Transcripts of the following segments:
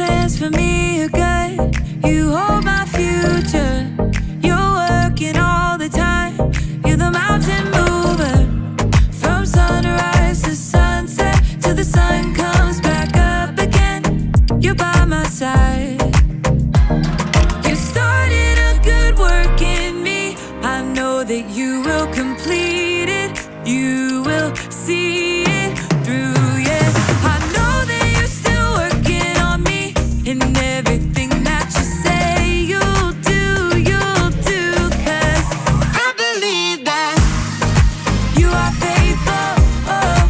plans for me are good. You hold my future. You're working all the time. You're the mountain mover. From sunrise to sunset, till the sun comes back up again. You're by my side. You started a good work in me. I know that you will complete it. You will see it through, yeah. I know that you're still working on me. And everything that you say you'll do, 'cause I believe that you are faithful, oh,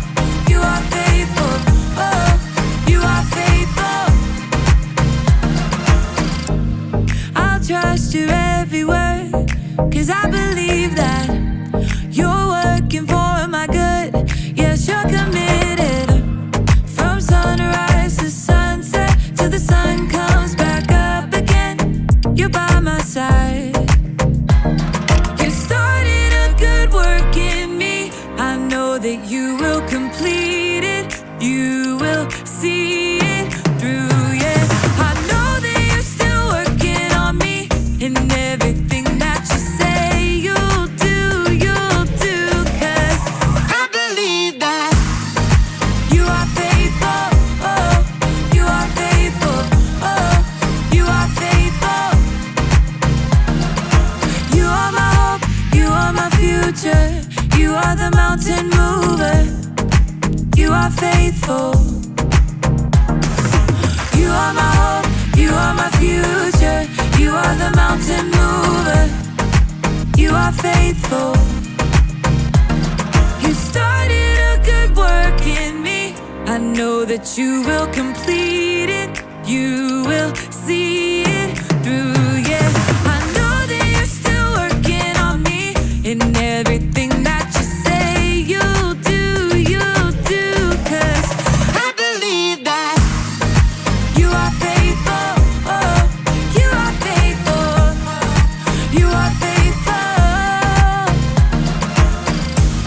you are faithful, oh, you are faithful. I'll trust your every word, 'cause I believe that you're working for my good. Yes, you're committed. From sunrise to sunset, till the sun comes back up again. You're by my side. You started a good work in me. I know that you will complete it. You will see it through, yeah. I know that you're still working on me. And everything that you say you'll do, 'cause I believe that you are faithful, oh, you are faithful, oh, you are faithful. You are my hope, you are my future. You are the mountain mover. You are faithful. You are my hope, you are my future. You are the mountain mover. You are faithful. You started a good work in me. I know that you will complete it. You will see it through, yeah. I know that you're still working on me. And everything that you say you'll do, 'cause I believe that you are faithful, oh, you are faithful, you are faithful,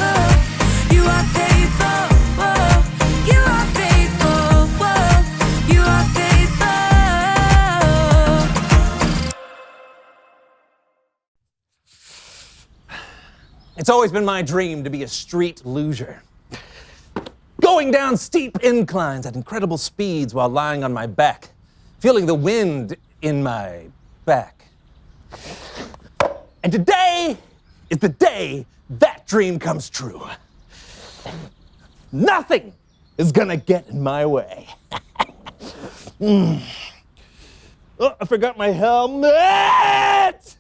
oh, you are faithful, oh, you are faithful, oh, you are faithful. It's always been my dream to be a street loser. Going down steep inclines at incredible speeds while lying on my back, feeling the wind in my back. And today is the day that dream comes true. Nothing is gonna get in my way. Oh, I forgot my helmet!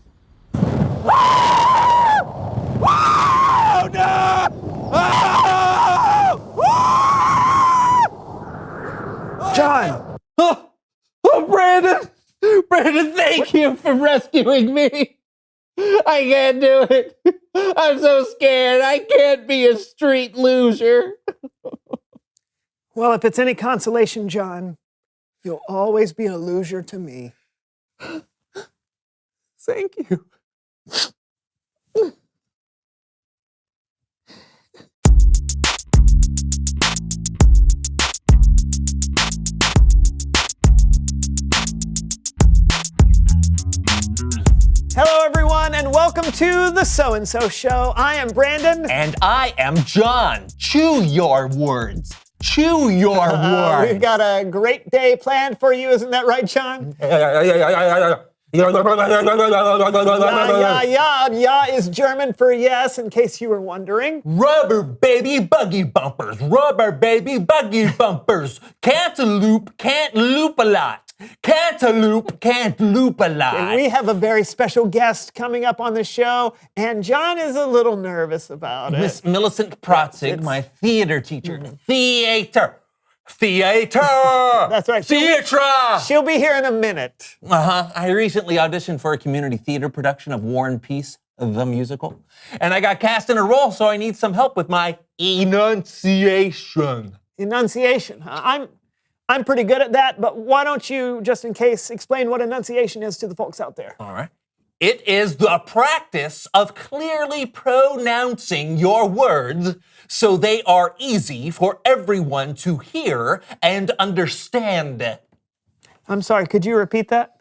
Oh, no! Oh! John! Oh, Brandon! Brandon, thank you for rescuing me! I can't do it! I'm so scared! I can't be a street loser! Well, if it's any consolation, John, you'll always be a loser to me. Thank you. Hello, everyone, and welcome to the So-and-So Show. I am Brandon. And I am John. Chew your words. Chew your words. We've got a great day planned for you, isn't that right, John? Yeah is German for yes, in case you were wondering. Rubber baby buggy bumpers. Rubber baby buggy bumpers. Cantaloupe can't loop a lot. Cantaloupe can't loop a lot. And we have a very special guest coming up on the show, and John is a little nervous about it. Miss Millicent Protzig, my theater teacher. Theater. That's right. Theater. She'll be here in a minute. I recently auditioned for a community theater production of War and Peace, the musical. And I got cast in a role, so I need some help with my enunciation. Enunciation. I'm pretty good at that, but why don't you, just in case, explain what enunciation is to the folks out there? All right. It is the practice of clearly pronouncing your words so they are easy for everyone to hear and understand. I'm sorry, could you repeat that?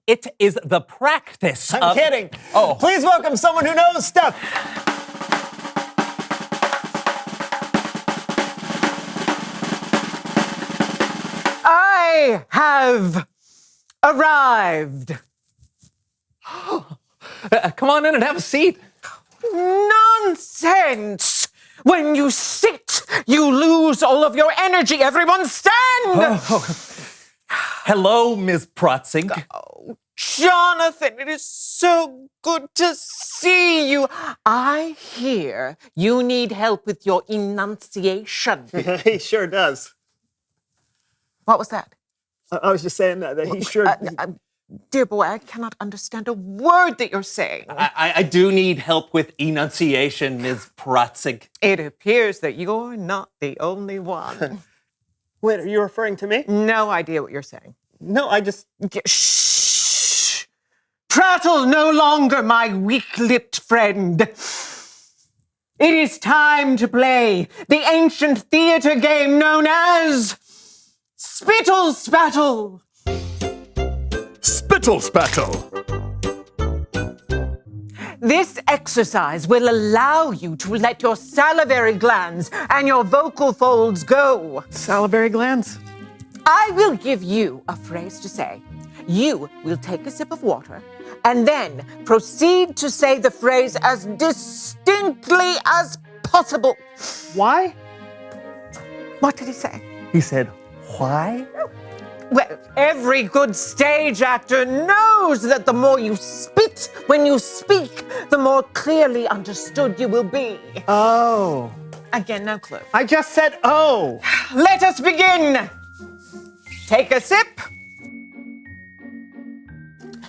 It is the practice I'm of... kidding. Oh. Please welcome someone who knows stuff. I have arrived. Come on in and have a seat. Nonsense! When you sit, you lose all of your energy. Everyone stand! Hello, Ms. Protzig. Jonathan, it is so good to see you. I hear you need help with your enunciation. He sure does. What was that? I was just saying that he sure... Dear boy, I cannot understand a word that you're saying. I do need help with enunciation, Ms. Protzig. It appears that you're not the only one. Wait, are you referring to me? No idea what you're saying. No, I just... Shh! Prattle no longer, my weak-lipped friend. It is time to play the ancient theater game known as Spittles Battle. Spittles Battle. This exercise will allow you to let your salivary glands and your vocal folds go. Salivary glands? I will give you a phrase to say. You will take a sip of water and then proceed to say the phrase as distinctly as possible. Why? What did he say? He said, why? Well, every good stage actor knows that the more you spit when you speak, the more clearly understood you will be. Oh. Again, no clue. I just said, oh. Let us begin. Take a sip.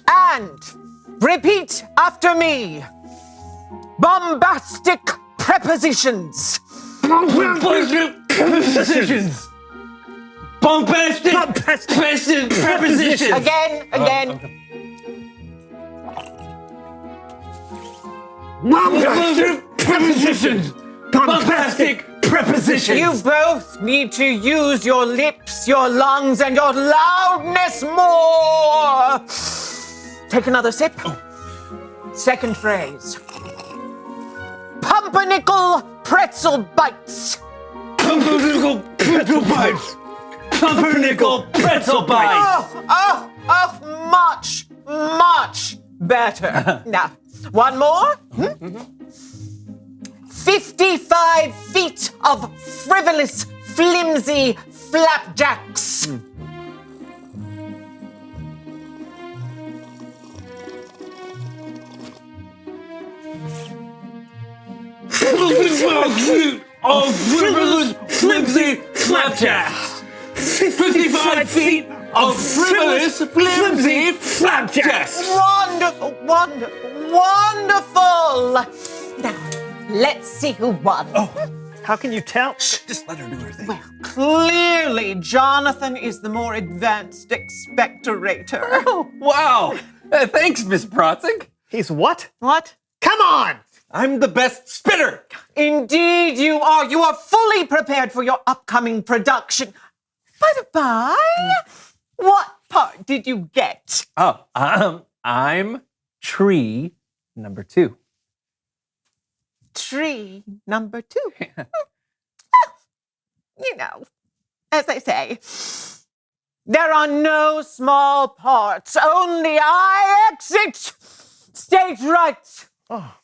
And repeat after me. Bombastic prepositions. Prepositions. Bombastic prepositions. Again. Bombastic prepositions. Bombastic prepositions. You both need to use your lips, your lungs, and your loudness more. Take another sip. Second phrase. Pumpernickel pretzel bites. Pumpernickel pretzel bites. Pumpernickel pretzel bites. Much better. Now, one more. 55 feet of frivolous, flimsy flapjacks. 55 feet of frivolous, flimsy flapjacks. 55 feet of frivolous, flimsy flapjacks. Wonderful. Now, let's see who won. How can you tell? Just let her do her thing. Well, clearly, Jonathan is the more advanced expectorator. Oh, wow. Thanks, Miss Protzig. He's what? What? Come on! I'm the best spitter. Indeed you are. You are fully prepared for your upcoming production. By the by, what part did you get? Oh, I'm tree number 2. Tree number 2. Well, you know, as I say, there are no small parts. Only I exit stage right. Oh.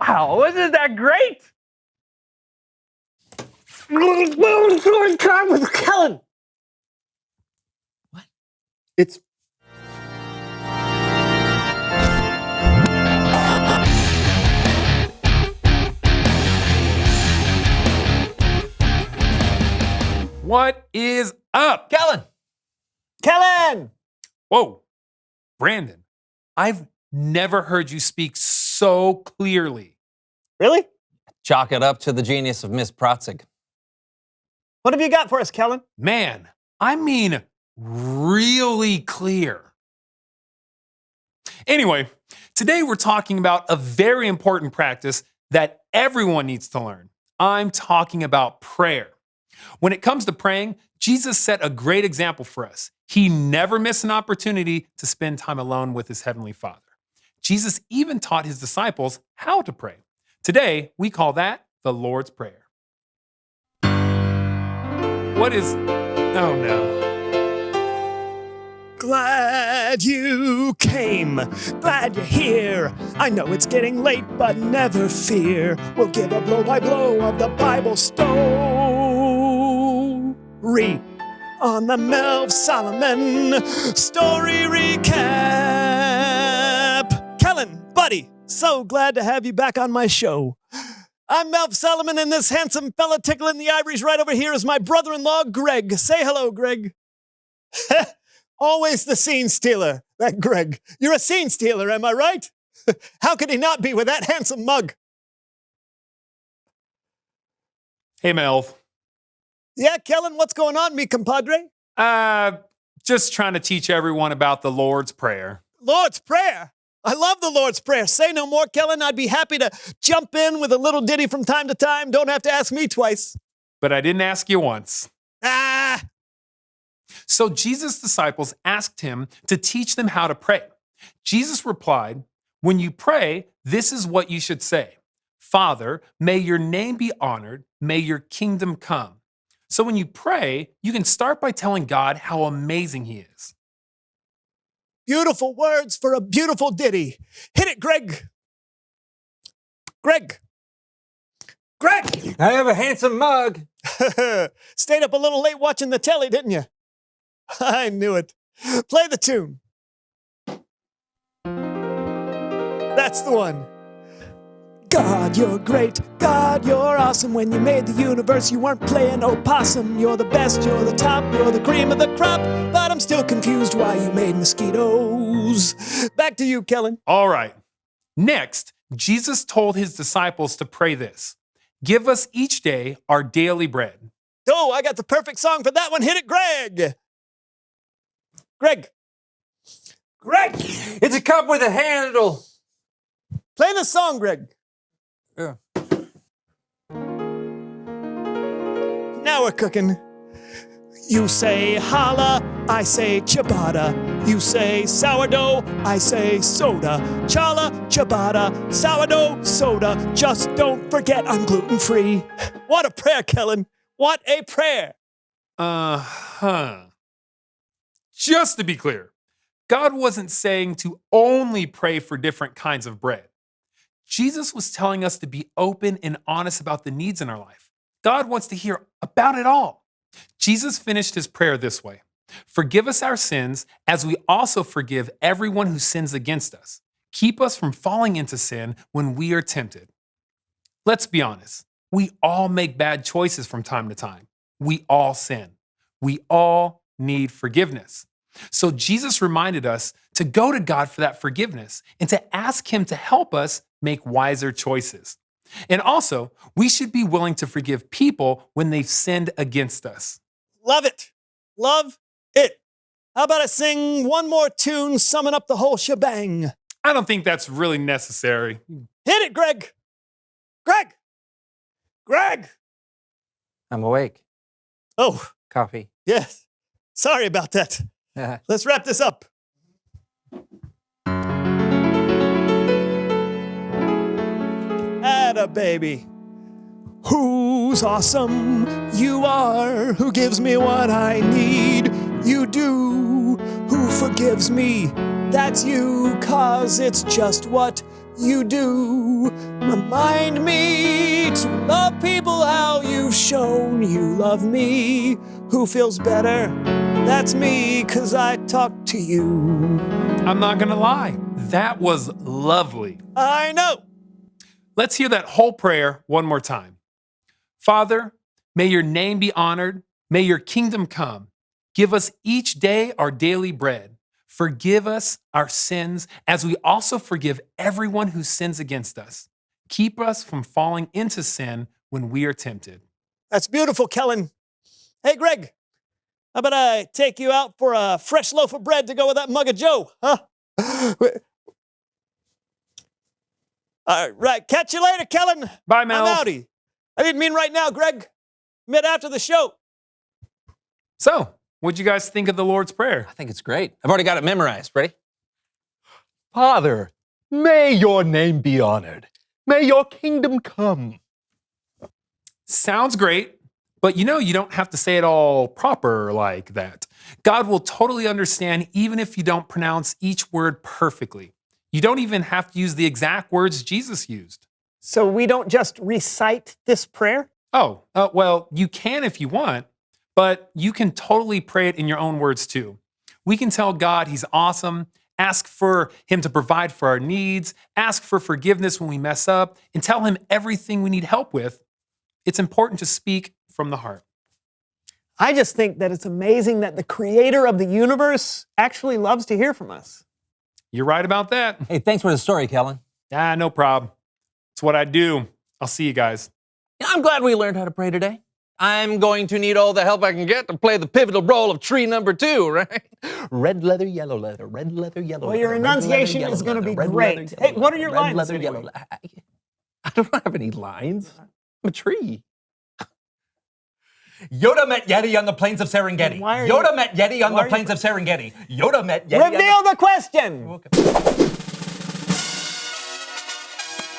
Wow, wasn't that great? Kellen! What? It's... What is up? Kellen! Whoa, Brandon, I've never heard you speak so clearly. Really? Chalk it up to the genius of Miss Protzig. What have you got for us, Kellen? Man, I mean really clear. Anyway, today we're talking about a very important practice that everyone needs to learn. I'm talking about prayer. When it comes to praying, Jesus set a great example for us. He never missed an opportunity to spend time alone with his heavenly Father. Jesus even taught his disciples how to pray. Today, we call that the Lord's Prayer. What is... Oh no. Glad you came, glad you're here. I know it's getting late, but never fear. We'll give a blow-by-blow of the Bible story on the Melv Solomon story recap. Kellen, buddy, so glad to have you back on my show. I'm Melv Solomon, and this handsome fella tickling the ivories right over here is my brother-in-law, Greg. Say hello, Greg. Always the scene stealer, that Greg. You're a scene stealer, am I right? How could he not be with that handsome mug? Hey, Melv. Yeah, Kellen, what's going on, me compadre? Just trying to teach everyone about the Lord's Prayer. Lord's Prayer? I love the Lord's Prayer. Say no more, Kellen. I'd be happy to jump in with a little ditty from time to time. Don't have to ask me twice. But I didn't ask you once. Ah! So Jesus' disciples asked him to teach them how to pray. Jesus replied, "When you pray, this is what you should say. Father, may your name be honored. May your kingdom come." So when you pray, you can start by telling God how amazing he is. Beautiful words for a beautiful ditty. Hit it, Greg. Greg. Greg! I have a handsome mug. Stayed up a little late watching the telly, didn't you? I knew it. Play the tune. That's the one. God, you're great. God, you're awesome. When you made the universe, you weren't playing opossum. You're the best, you're the top, you're the cream of the crop. But I'm still confused why you made mosquitoes. Back to you, Kellen. All right. Next, Jesus told his disciples to pray this: "Give us each day our daily bread." Oh, I got the perfect song for that one. Hit it, Greg. Greg. Greg! It's a cup with a handle. Play the song, Greg. Yeah. Now we're cooking. You say holla, I say ciabatta. You say sourdough, I say soda. Chala, ciabatta, sourdough, soda. Just don't forget I'm gluten-free. What a prayer, Kellen. What a prayer. Just to be clear, God wasn't saying to only pray for different kinds of bread. Jesus was telling us to be open and honest about the needs in our life. God wants to hear about it all. Jesus finished his prayer this way: "Forgive us our sins as we also forgive everyone who sins against us. Keep us from falling into sin when we are tempted." Let's be honest. We all make bad choices from time to time. We all sin. We all need forgiveness. So Jesus reminded us to go to God for that forgiveness and to ask him to help us make wiser choices. And also, we should be willing to forgive people when they've sinned against us. Love it. Love it. How about I sing one more tune summing up the whole shebang? I don't think that's really necessary. Hit it, Greg. Greg. Greg. I'm awake. Oh, Coffee. yes. Sorry about that. Let's wrap this up. Atta baby. Who's awesome? You are. Who gives me what I need? You do. Who forgives me? That's you, 'cause it's just what you do. Remind me to love people how you've shown you love me. Who feels better? That's me, 'cause I talk to you. I'm not gonna lie, that was lovely. I know. Let's hear that whole prayer one more time. Father, may your name be honored. May your kingdom come. Give us each day our daily bread. Forgive us our sins as we also forgive everyone who sins against us. Keep us from falling into sin when we are tempted. That's beautiful, Kellen. Hey, Greg, how about I take you out for a fresh loaf of bread to go with that mug of Joe, huh? All right, catch you later, Kellen. Bye, Mel. I'm outie. I didn't mean right now, Greg. Meant after the show. So, what'd you guys think of the Lord's Prayer? I think it's great. I've already got it memorized. Ready? Father, may your name be honored. May your kingdom come. Sounds great, but you don't have to say it all proper like that. God will totally understand even if you don't pronounce each word perfectly. You don't even have to use the exact words Jesus used. So we don't just recite this prayer? Oh, well, you can if you want, but you can totally pray it in your own words too. We can tell God He's awesome, ask for Him to provide for our needs, ask for forgiveness when we mess up, and tell Him everything we need help with. It's important to speak from the heart. I just think that it's amazing that the creator of the universe actually loves to hear from us. You're right about that. Hey, thanks for the story, Kellen. No problem. It's what I do. I'll see you guys. I'm glad we learned how to pray today. I'm going to need all the help I can get to play the pivotal role of tree number 2, right? Red leather, yellow leather, red leather, yellow leather. Well, your enunciation is going to be great. Hey, what are your lines? Red leather, anyway? yellow I don't have any lines. I'm a tree. Yoda met Yeti on the plains of Serengeti. Why are Yoda you- met Yeti on why the are plains you- of Serengeti. Yoda met Yeti Reveal the question.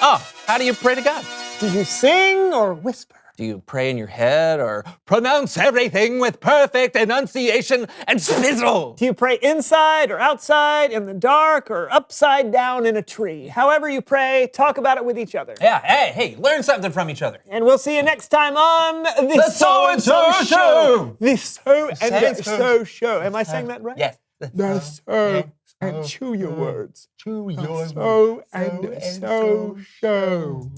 Oh, how do you pray to God? Did you sing or whisper? Do you pray in your head or pronounce everything with perfect enunciation and spittle? Do you pray inside or outside, in the dark, or upside down in a tree? However you pray, talk about it with each other. Yeah, hey, learn something from each other. And we'll see you next time on The So-and-so Show. The So-and-so So-and-so Show. Am I saying that right? Yes. The So and chew your words. Chew your So-and-so Show.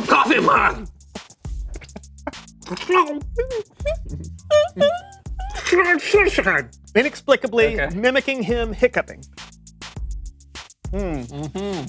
Coffee man. Inexplicably Okay. mimicking him hiccuping. Mm-hmm.